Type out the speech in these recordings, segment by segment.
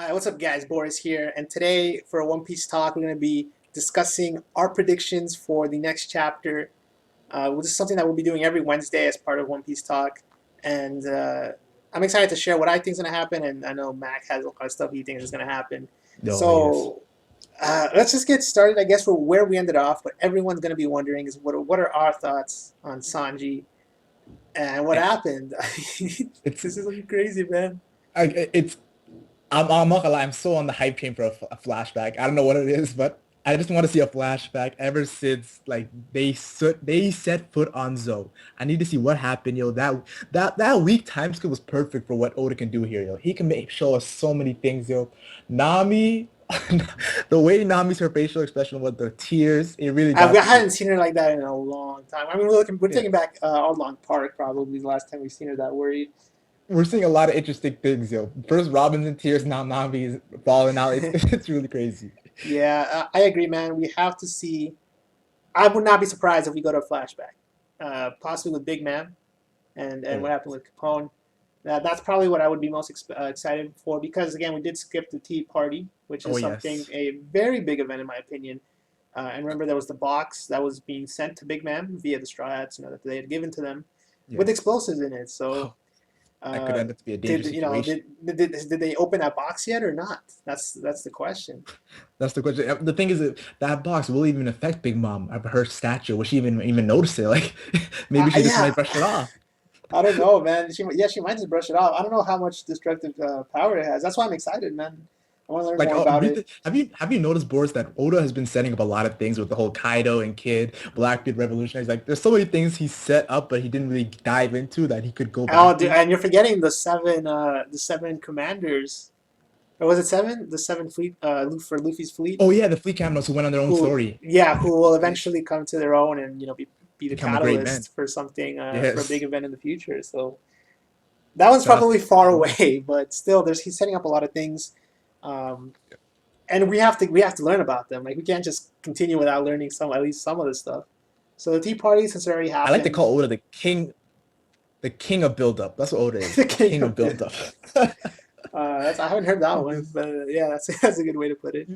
What's up, guys? Boris here, and today for a One Piece talk, we're going to be discussing our predictions for the next chapter. This is something that we'll be doing every Wednesday as part of One Piece talk, and I'm excited to share what I think is going to happen, and I know Mac has a lot of stuff he thinks is going to happen. Oh, yes. So let's just get started. I guess for where we ended off, what everyone's going to be wondering is what are our thoughts on Sanji and what Eh, happened? It's This is looking crazy, man. it's I'm not gonna lie, I'm so on the hype train for a flashback. I don't know what it is, but I just want to see a flashback ever since like they set foot on Zoe. I need to see what happened, yo. That week time skip was perfect for what Oda can do here, yo. He can show us so many things, yo. Nami, the way Nami's her facial expression with the tears, it really I got to me. hadn't seen her like that in a long time. I mean, we're Yeah. taking back Oudlong Park probably the last time we've seen her that worried. We're seeing a lot of interesting things, yo. First Robin's in tears, now Nami is falling out. It's really crazy. Yeah, I agree, man. We have to see. I would not be surprised if we go to a flashback, possibly with Big Man and Oh what happened yes. with Capone. That's probably what I would be most excited for because again, we did skip the tea party, which Oh is something yes. a very big event in my opinion. And remember, there was the box that was being sent to Big Man via the Straw Hats, that they had given to them with Yes. explosives in it. So Oh, that could end up to be a did dangerous you know situation. did they open that box yet or not? That's the question. That's the question. The thing is that that box will even affect Big Mom. Her statue. Will she even notice it? Like maybe she just Yeah, might brush it off. I don't know, man. She might just brush it off. I don't know how much destructive power it has. That's why I'm excited, man. I want to learn Like, more about it. have you noticed, Boris, that Oda has been setting up a lot of things with the whole Kaido and Kid, Blackbeard revolutionaries. Like, there's so many things he set up, but he didn't really dive into that he could go Oh, back dude, to. and you're forgetting the seven commanders. Or was it seven? The seven fleet for Luffy's fleet, Oh yeah, the fleet captains who went on their own who story. yeah, who will They eventually come to their own and be the become a great man. catalyst for something for a big Yes, event in the future. So that one's that's probably far the one. away, but still, there's he's setting up a lot of things, um, and we have to learn about them. Like we can't just continue without learning at least some of this stuff. So the Tea Party, since it already I like to happened, call Oda the king of build-up. That's what Oda is, the the king king of of the build-up. I haven't heard that one, Yes, but yeah, that's a good way to put it.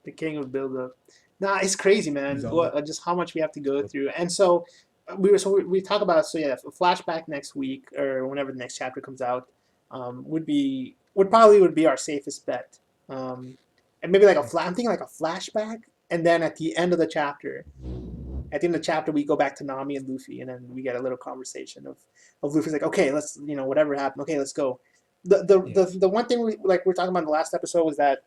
The king of build up. Nah, it's crazy, man. he's all Just how much we have to go through, and so we talk about yeah, a flashback next week or whenever the next chapter comes out would be our safest bet, and maybe like I'm thinking like a flashback, and then at the end of the chapter, we go back to Nami and Luffy, and then we get a little conversation of Luffy's like, okay, let's whatever happened, okay, let's go. yes. The one thing we're talking about in the last episode was that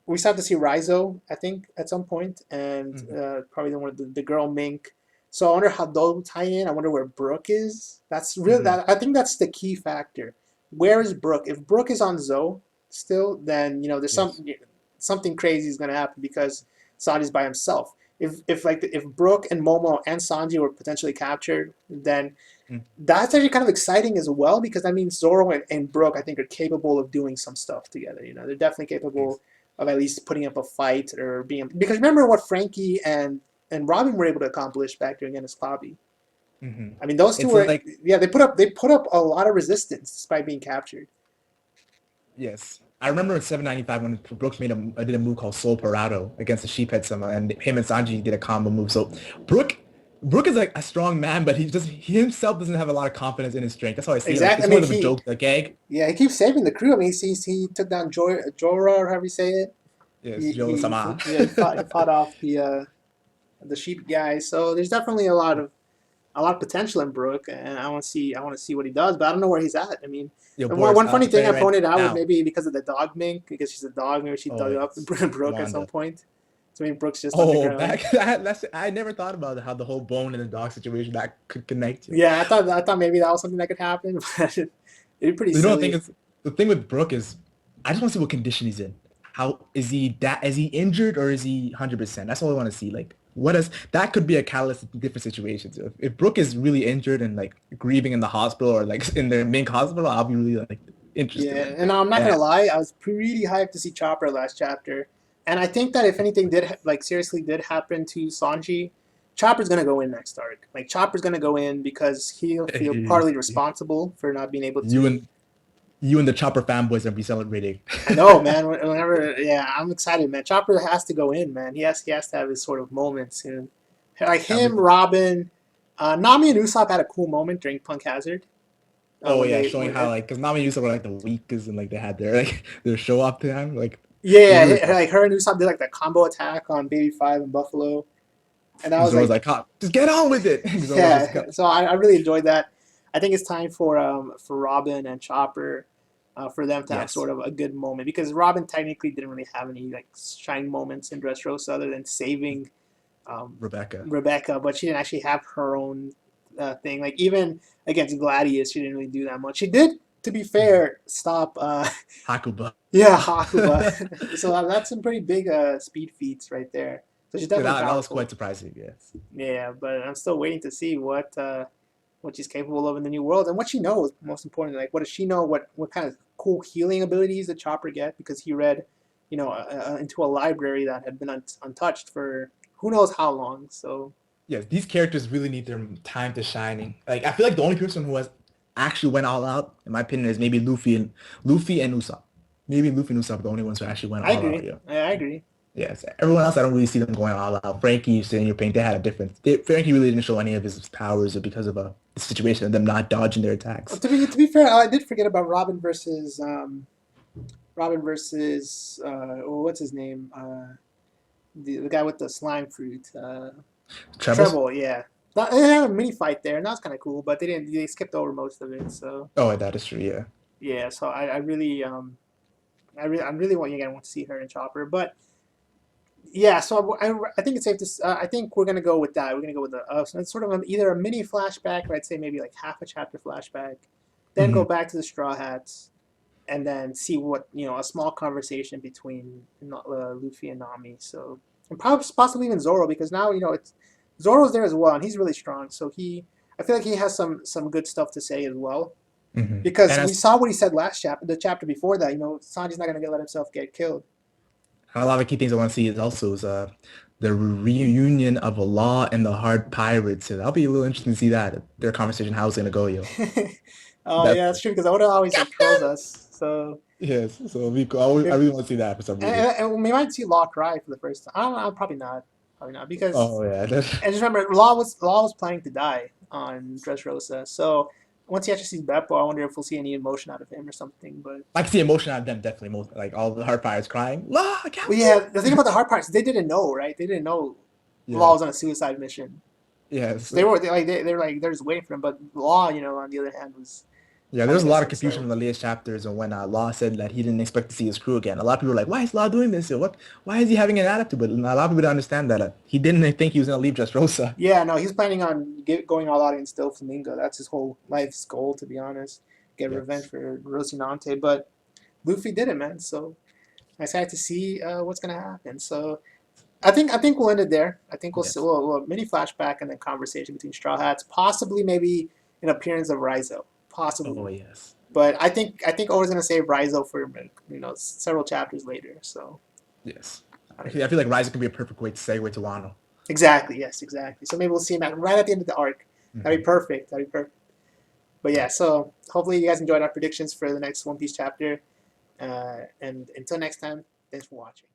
we start to see Rizo, I think, at some point, and Mhm. probably the girl Mink. So I wonder how those tie in. I wonder where Brooke is. That's real. Mhm. That I think that's the key factor. Where is Brooke? If Brooke is on Zoe still, then there's Yes. something crazy is going to happen because Sanji's by himself. If Brooke and Momo and Sanji were potentially captured, then Mm. that's actually kind of exciting as well because that means Zoro and Brooke I think are capable of doing some stuff together. They're definitely capable Yes. of at least putting up a fight or being because remember what Frankie and Robin were able to accomplish back during Ennis Lobby. Mhm. I mean those two It's were like yeah they put up a lot of resistance despite being captured. yes. I remember in 795 when Brooks did a move called Sol Parado against the Sheephead Sama, and him and Sanji did a combo move. So Brook Brook is like a strong man, but he himself doesn't have a lot of confidence in his strength. That's how I see it. Like Exactly. I it's more mean of a joke, a gag. he keeps saving the crew. I mean he took down Jorah or however you say it. Yes, Joe Sama. Yeah he fought off the sheep guy. So there's definitely a lot of potential in Brook, and I want to see what he does, but I don't know where he's at. I mean, Yo, and Boris, one I'll funny tell thing you I right pointed out was now. maybe because of the dog mink, because she's a dog, maybe she Oh dug up yes, Brook at some Wanda. point. So maybe Brook's just Oh, underground. back I never thought about how the whole bone and the dog situation that could connect you. Yeah, I thought maybe that was something that could happen, but it'd be pretty You know, the thing silly. is, the thing with Brook is, I just want to see what condition he's in. How is he injured or is he 100%? That's all I want to see. Like, what is that could be a catalyst in different situations. If Brook is really injured and like grieving in the hospital or like in their main hospital, I'll be really like interested Yeah, in and I'm not gonna that. lie, I was pretty hyped to see Chopper last chapter, and I think that if anything seriously did happen to Sanji, Chopper's gonna go in next arc. Like Chopper's gonna go in because he'll feel partly responsible for not being able You to. and You and the Chopper fanboys are be celebrating. I know, man. Whenever, yeah, I'm excited, man. Chopper has to go in, man. He has to have his sort of moment soon. Like That'll be him, cool. Robin, Nami and Usopp had a cool moment during Punk Hazard. Oh When yeah, they, showing how like because Nami used to were like the weakest and like they had their like their show up time. Like it was yeah, really fun. like her and Usopp did like that combo attack on Baby Five and Buffalo, and I And was Zoro's like, like, "Ah, just get on with it." Zoro just yeah. got So I really enjoyed that. I think it's time for Robin and Chopper, for them to have yes, sort of a good moment because Robin technically didn't really have any like shining moments in Dressrosa other than saving Rebecca. Rebecca, but she didn't actually have her own thing. Like even against Gladius, she didn't really do that much. She did, to be Mhm. fair, stop. Hakuba. Yeah, Hakuba. So that's some pretty big speed feats right there. So she's Yeah, definitely that was powerful. quite surprising. Yes. Yeah, but I'm still waiting to see what she's capable of in the new world and what she knows. Most importantly, like what does she know? What kind of cool healing abilities did Chopper get? Because he read, into a library that had been untouched for who knows how long. So Yes, these characters really need their time to shining. Like I feel like the only person who has actually went all out, in my opinion, is maybe Luffy and Usopp. Maybe Luffy and Usopp are the only ones who actually went I all out. agree. Yeah. I agree. Yes. Everyone else, I don't really see them going all out. Frankie, sitting your paint, they had a difference. Frankie really didn't show any of his powers because of the situation of them not dodging their attacks. To be fair, I did forget about Robin versus what's his name? The guy with the slime fruit. Trebles? Treble, yeah. They had a mini fight there, and that was kind of cool. But they didn't. They skipped over most of it. So Oh, that is true. Yeah. yeah. So I really want to see her and Chopper. But yeah. So I think it's safe to. I think we're gonna go with that. We're gonna go with so it's sort of either a mini flashback, or I'd say maybe like half a chapter flashback, then go Mhm. back to the Straw Hats, and then see what a small conversation between Luffy and Nami. So and probably possibly even Zoro because now it's Zoro's there as well, and he's really strong. So I feel like he has some good stuff to say as well. Because And we as saw what he said last chapter, the chapter before that. Sanji's not gonna let himself get killed. a lot of key things I want to see is also the reunion of a Law and the Hard Pirates. So that'll be a little interesting to see that their conversation how it's gonna go, yo. Oh That yeah, that's true because Oda always like trolls us. So yes. So it'll be cool. I if really want to see that for some reason. and we might see Law cry for the first time. I don't know, probably not because Oh yeah. and just remember, Law was planning to die on Dressrosa. So once he actually sees Beppo, I wonder if we'll see any emotion out of him or something. But I can see emotion out of them definitely. Most like all the Hard Pirates crying. La, well, Captain. yeah, the thing about the hard parts, they didn't know, right? They didn't know Law was Yes. on a suicide mission. Yes. So they're just waiting for him. But Law, on the other hand, was Yeah, there probably was a lot of destined to confusion start. from the latest chapters and when Law said that he didn't expect to see his crew again. A lot of people were like, "Why is Law doing this? What? Why is he having an attitude?" But a lot of people didn't understand that he didn't think he was gonna leave Dressrosa. Yeah, no, he's planning on going all out against Doflamingo. That's his whole life's goal, to be honest. Get revenge Yes. for Rocinante. But Luffy did it, man. So I'm excited to see what's gonna happen. So I think we'll end it there. I think we'll see Yes. we'll mini flashback and then conversation between Straw Hats, possibly maybe an appearance of Raizo, Oh possibly. yes. But I think Oda's gonna save Raizo for several chapters later. So Yes. I don't I know. feel like Rise could be a perfect way to segue to Wano. Exactly. Yes. Exactly. So maybe we'll see him right at the end of the arc. That'd be Hmm. perfect. That'd be perfect. But yeah. Yes. So hopefully you guys enjoyed our predictions for the next One Piece chapter. And until next time, thanks for watching.